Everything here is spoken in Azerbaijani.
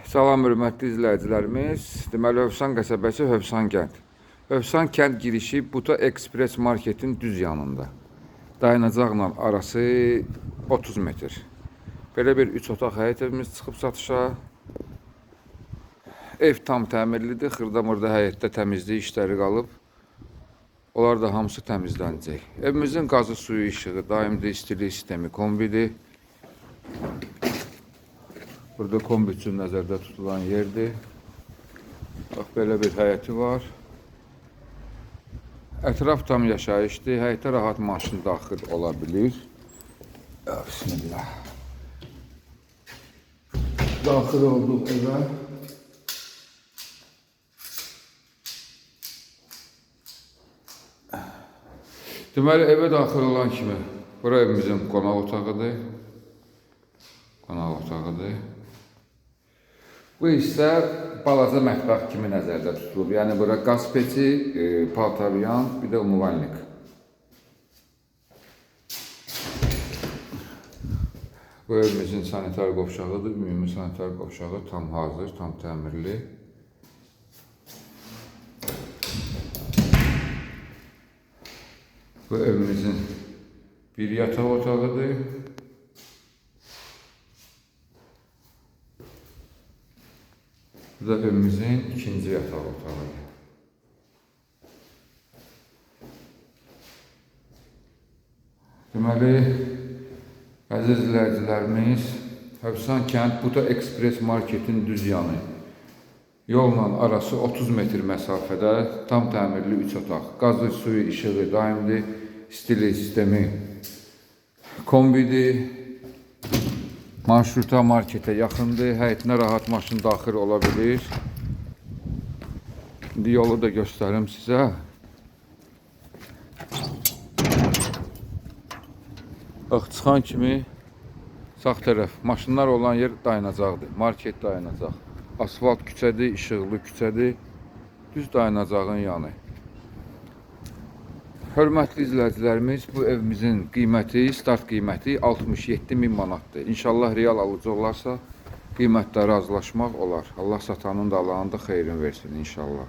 Salam hörmətli izləyicilərimiz. Deməli Hövsan qəsəbəsi Hövsan kənd. Hövsan kənd girişi Buta Express marketin düz yanında. Dayanacaqla arası 30 metr. Belə bir 3 otaq həyət evimiz çıxıb satışa. Ev tam təmirlidir. Xırda-mırda həyətdə təmizlik işləri qalıb. Onlar da hamısı təmizlənəcək. Evimizin qazı, suyu, işığı, daimli istilik sistemi kombidir. Burada kombi üçün nəzərdə tutulan yerdir. Bax, belə bir həyəti var. Ətraf tam yaşayışdır. Həyətə rahat maşın daxil ola bilir. Bismillah. Daxil olduq evə. Deməli, evə daxil olan kimi, bura evimizin qonaq otağıdır. Qonaq otağıdır. Bu isə balaca mətbəx kimi nəzərdə tutulub. Yəni, bura qaz peçi, paltaryan, bir də umuvənlik. Bu evimizin sanitar qovşağıdır. Ümumi sanitar qovşağı tam hazır, tam təmirli. Bu evimizin bir yataq otağıdır. Bu da evimizin ikinci yataq otağıdır. Deməli, əziz izləyicilərimiz, Hövsan kənd Buta Express marketin düz yanı. Yolla arası 30 metr məsafədə tam təmirli 3 otaq. Qazı, suyu, işığı, daimli istilik sistemi kombidir. Marşruta marketə yaxındır. Həyətinə rahat maşın daxil ola bilir. İndi yolu da göstərim sizə. Bax, çıxan kimi sağ tərəf maşınlar olan yer dayanacaqdır. Market dayanacaq. Asfalt küçədir, işıqlı küçədir. Düz dayanacağın yanı. Hörmətli izləyicilərimiz, bu evimizin qiyməti, start qiyməti 67.000 manatdır. İnşallah real alıcı olarsa, qiymətdə razılaşmaq olar. Allah satanın da alanın da xeyrini versin inşallah.